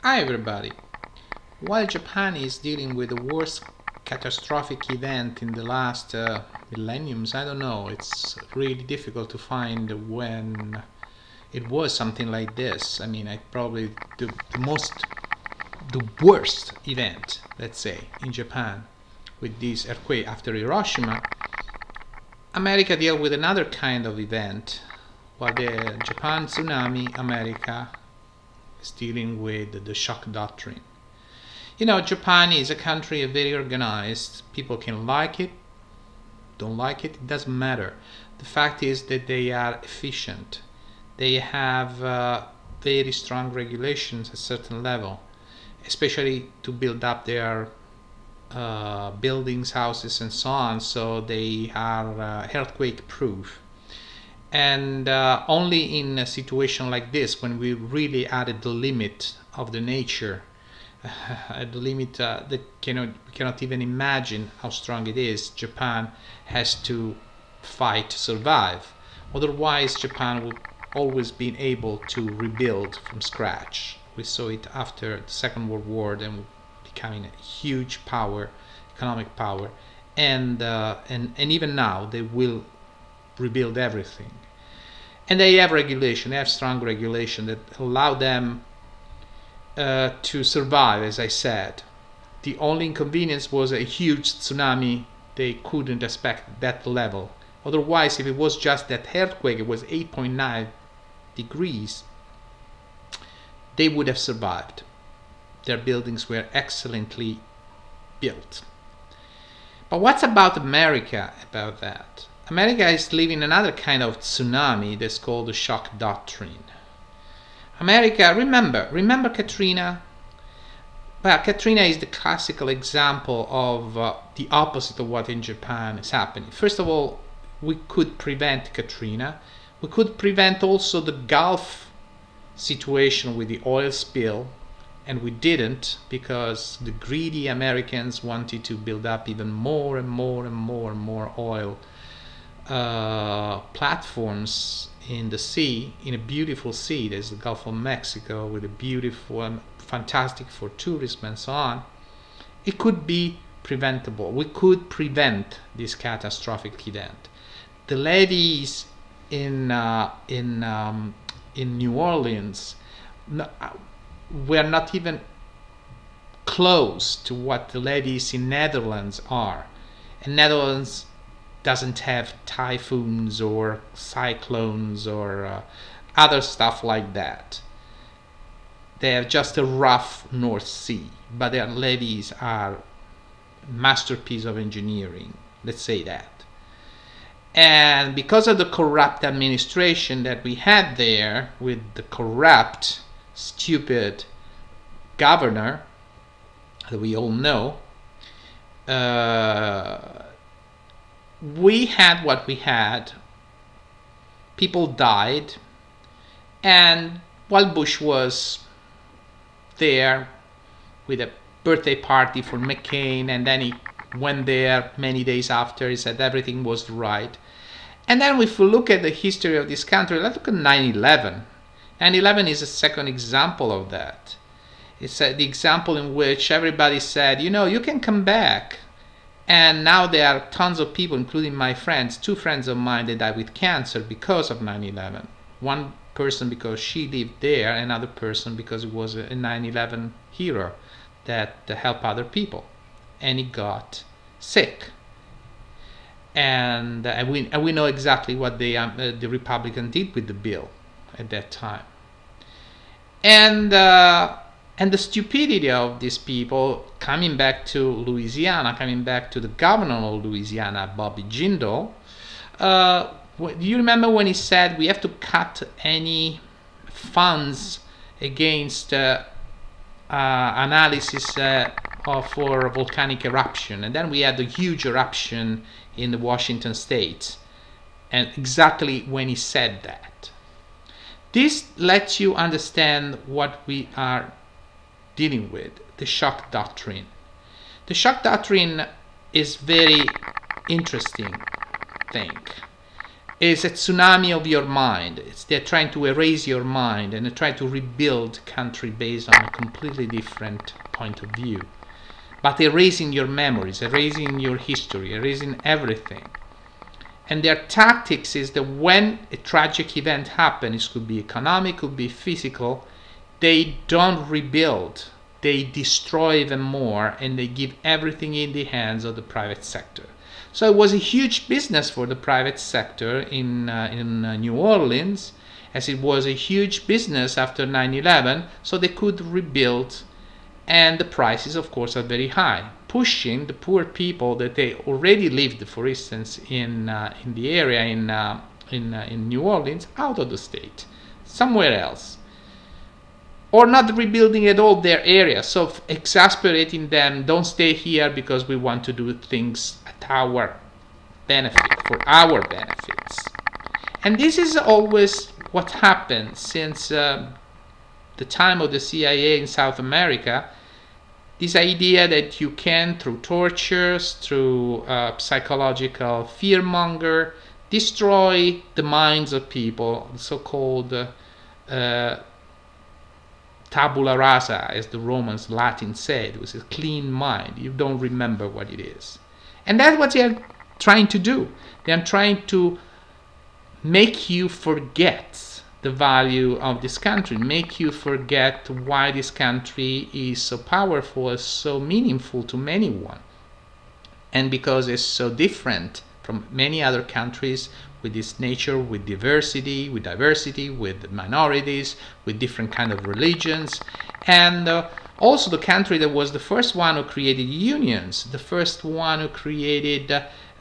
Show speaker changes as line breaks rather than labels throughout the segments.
Hi everybody! While Japan is dealing with the worst catastrophic event in the last millenniums, I don't know, it's really difficult to find when it was something like this. I mean, probably the worst event, let's say, in Japan with this earthquake after Hiroshima. America dealt with another kind of event, while the Japan tsunami, America is dealing with the shock doctrine. You know, Japan is a country very organized. People can like it, don't like it, it doesn't matter. The fact is that they are efficient. They have very strong regulations at a certain level, especially to build up their buildings, houses, and so on, so they are earthquake proof. And only in a situation like this, when we really added the limit of the nature, the limit that we cannot even imagine how strong it is, Japan has to fight to survive. Otherwise, Japan would always been able to rebuild from scratch. We saw it after the Second World War, then becoming a huge power, economic power, and even now they will rebuild everything. And they have regulation, they have strong regulation that allow them to survive, as I said. The only inconvenience was a huge tsunami. They couldn't expect that level. Otherwise, if it was just that earthquake, it was 8.9 degrees, they would have survived. Their buildings were excellently built. But what's about America about that? America is living another kind of tsunami that's called the shock doctrine. America, remember Katrina? Well, Katrina is the classical example of the opposite of what in Japan is happening. First of all, we could prevent Katrina. We could prevent also the Gulf situation with the oil spill, and we didn't, because the greedy Americans wanted to build up even more and more and more and more oil platforms in the sea, in a beautiful sea. There's the Gulf of Mexico, with a beautiful and fantastic for tourism and so on. It could be preventable. We could prevent this catastrophic event. The levees in New Orleans were not even close to what the levees in Netherlands are. And Netherlands doesn't have typhoons or cyclones or other stuff like that. They have just a rough North Sea, but their levees are a masterpiece of engineering, let's say that. And because of the corrupt administration that we had there, with the corrupt, stupid governor that we all know, we had what we had. People died, and while Bush was there with a birthday party for McCain, and then he went there many days after, he said everything was right. And then if we look at the history of this country, let's look at 9/11. 9/11 is a second example of that. It's the example in which everybody said, you know, you can come back. And now there are tons of people, including my friends, 2 friends of mine that died with cancer because of 9/11. One person because she lived there, another person because it was a 9/11 hero that helped other people. And he got sick. And we know exactly what the Republican did with the bill at that time. And the stupidity of these people, coming back to Louisiana, coming back to the governor of Louisiana, Bobby Jindal. Do you remember when he said we have to cut any funds against analysis for volcanic eruption? And then we had the huge eruption in the Washington state, and exactly when he said that. This lets you understand what we are dealing with, the shock doctrine. The shock doctrine is very interesting thing. It's a tsunami of your mind. They're trying to erase your mind and try to rebuild country based on a completely different point of view. But erasing your memories, erasing your history, erasing everything. And their tactics is that when a tragic event happens, it could be economic, could be physical, they don't rebuild. They destroy even more, and they give everything in the hands of the private sector. So it was a huge business for the private sector in New Orleans, as it was a huge business after 9/11, so they could rebuild, and the prices, of course, are very high, pushing the poor people that they already lived, for instance, in the area in New Orleans, out of the state, somewhere else, or not rebuilding at all their area, so exasperating them, don't stay here because we want to do things at our benefit, for our benefits. And this is always what happened since the time of the CIA in South America. This idea that you can, through tortures, through psychological fearmonger, destroy the minds of people, the so-called tabula rasa, as the Romans Latin said. It was a clean mind. You don't remember what it is. And that's what they are trying to do. They are trying to make you forget the value of this country, make you forget why this country is so powerful, so meaningful to anyone. And because it's so different from many other countries, with this nature, with diversity, with minorities, with different kind of religions, and also the country that was the first one who created unions, the first one who created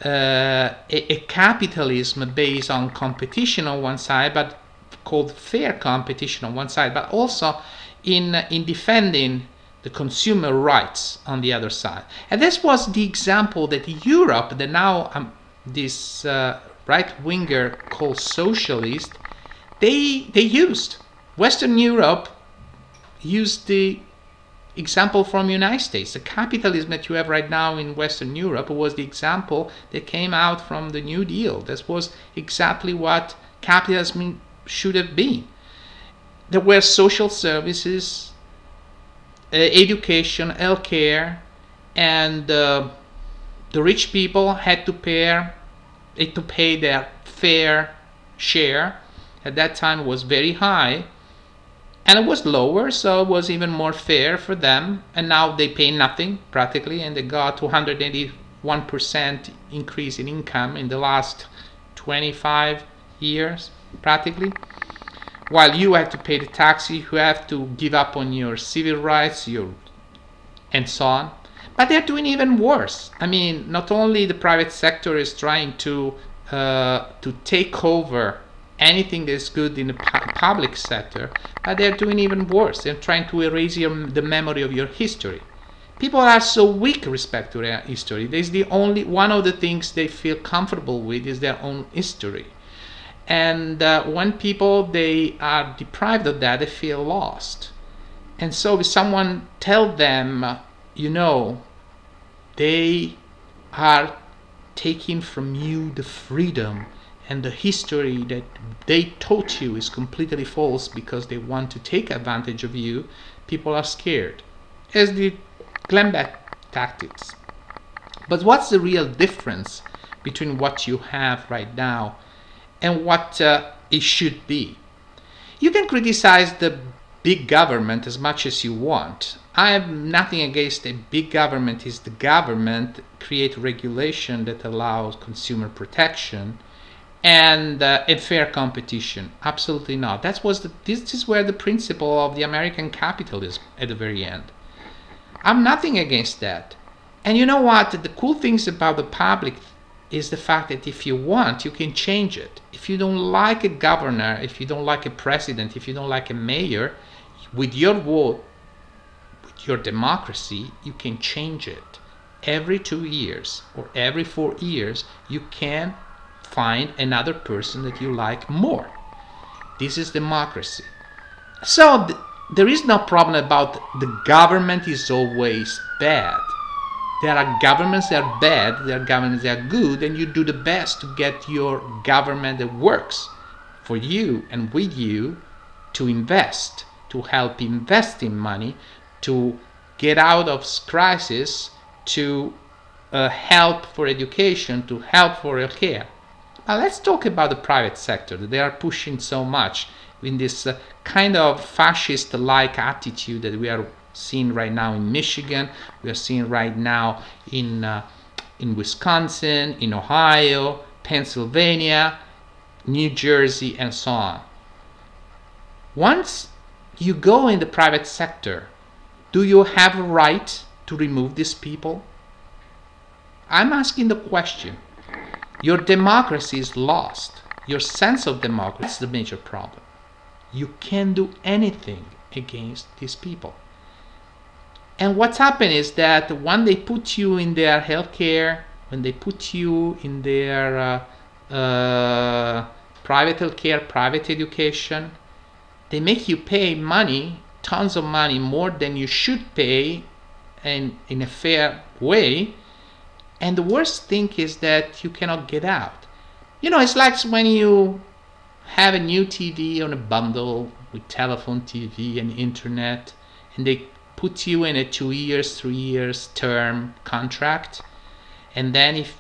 a capitalism based on competition on one side, but called fair competition on one side, but also in defending the consumer rights on the other side. And this was the example that Europe, that now this right-winger called socialist, they used. Western Europe used the example from United States. The capitalism that you have right now in Western Europe was the example that came out from the New Deal. This was exactly what capitalism should have been. There were social services, education, healthcare, and the rich people had to pay their fair share. At that time it was very high, and it was lower, so it was even more fair for them. And now they pay nothing practically, and they got 281% increase in income in the last 25 years practically. While you have to pay the taxes, you have to give up on your civil rights, and so on. But they're doing even worse. I mean, not only the private sector is trying to take over anything that's good in the public sector, but they're doing even worse. They're trying to erase the memory of your history. People are so weak with respect to their history. There's one of the things they feel comfortable with is their own history. And when people, they are deprived of that, they feel lost. And so if someone tell them, they are taking from you the freedom, and the history that they taught you is completely false because they want to take advantage of you, people are scared. As the Glenbeck tactics. But what's the real difference between what you have right now and what it should be? You can criticize the big government as much as you want. I have nothing against a big government. Is the government create regulation that allows consumer protection and a fair competition? Absolutely not. This is where the principle of the American capitalism at the very end. I'm nothing against that. And you know what? The cool things about the public is the fact that if you want, you can change it. If you don't like a governor, if you don't like a president, if you don't like a mayor, with your vote, with your democracy, you can change it. Every 2 years or every 4 years, you can find another person that you like more. This is democracy. So there is no problem about the government is always bad. There are governments that are bad, there are governments that are good, and you do the best to get your government that works for you and with you to invest, to help invest in money, to get out of crisis, to help for education, to help for healthcare. Now let's talk about the private sector that they are pushing so much in this kind of fascist-like attitude that we are seeing right now in Michigan, we are seeing right now in Wisconsin, in Ohio, Pennsylvania, New Jersey, and so on. Once you go in the private sector, do you have a right to remove these people? I'm asking the question. Your democracy is lost. Your sense of democracy is the major problem. You can't do anything against these people. And what's happened is that when they put you in their healthcare, when they put you in their private healthcare, private education, they make you pay money, tons of money, more than you should pay, and in a fair way. And the worst thing is that you cannot get out. You know, it's like when you have a new TV on a bundle with telephone, TV, and internet, and they put you in a 2 years, 3 years term contract, and then if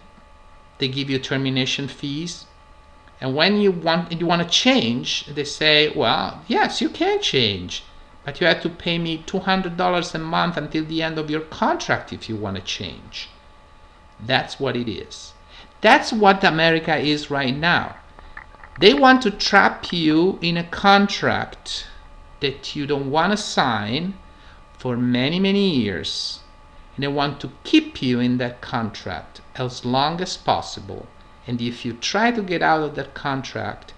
they give you termination fees, and when you want to change, they say, well, yes, you can change, but you have to pay me $200 a month until the end of your contract if you want to change. That's what it is. That's what America is right now. They want to trap you in a contract that you don't want to sign for many, many years. And they want to keep you in that contract as long as possible. And if you try to get out of that contract,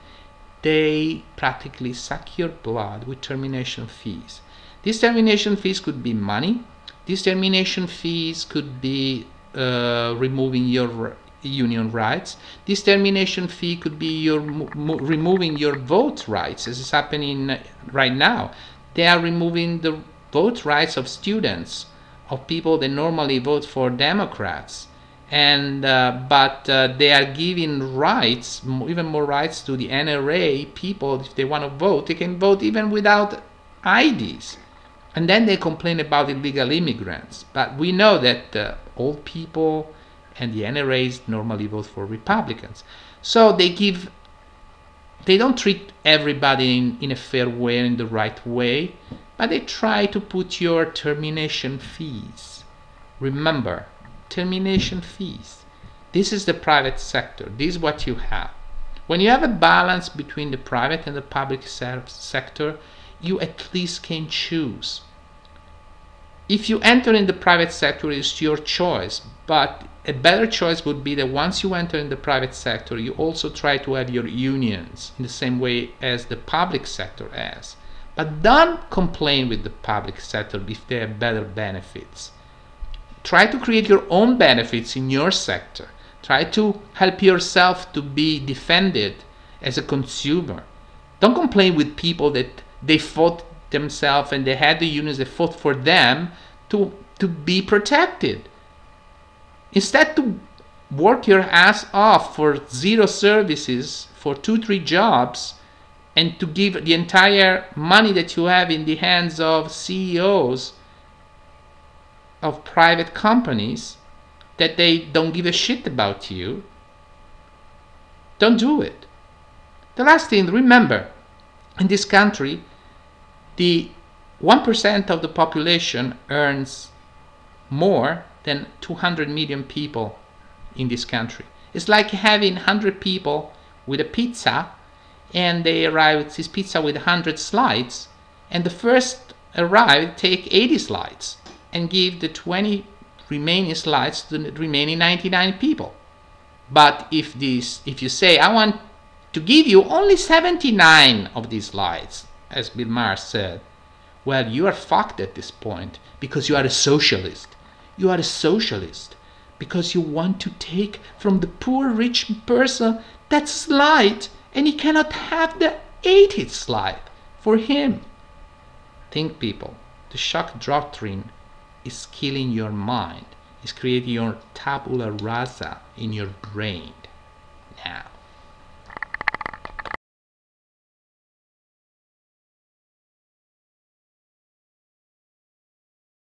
they practically suck your blood with termination fees. These termination fees could be money. These termination fees could be removing your union rights. This termination fee could be your removing your vote rights, as is happening right now. They are removing the vote rights of students, of people that normally vote for Democrats, and but they are giving rights, even more rights, to the NRA people. If they want to vote, they can vote even without IDs. And then they complain about illegal immigrants. But we know that old people and the NRAs normally vote for Republicans. So they don't treat everybody in a fair way, in the right way, but they try to put your termination fees. Remember, termination fees. This is the private sector. This is what you have. When you have a balance between the private and the public sector, you at least can choose. If you enter in the private sector, it's your choice, but a better choice would be that once you enter in the private sector, you also try to have your unions in the same way as the public sector has. But don't complain with the public sector if they have better benefits. Try to create your own benefits in your sector. Try to help yourself to be defended as a consumer. Don't complain with people that they fought themselves and they had the unions that fought for them to be protected. Instead, to work your ass off for 0 services, for 2-3 jobs, and to give the entire money that you have in the hands of CEOs of private companies that they don't give a shit about you, don't do it. The last thing, remember, in this country, the 1% of the population earns more than 200 million people in this country. It's like having 100 people with a pizza, and they arrive with this pizza with 100 slides, and the first arrive take 80 slides and give the 20 remaining slides to the remaining 99 people. But if you say, I want to give you only 79 of these slides, as Bill Maher said, well, you are fucked at this point, because you are a socialist. You are a socialist because you want to take from the poor rich person that slide, and he cannot have the 80th slide for him. Think, people, the shock doctrine is killing your mind. is creating your tabula rasa in your brain now.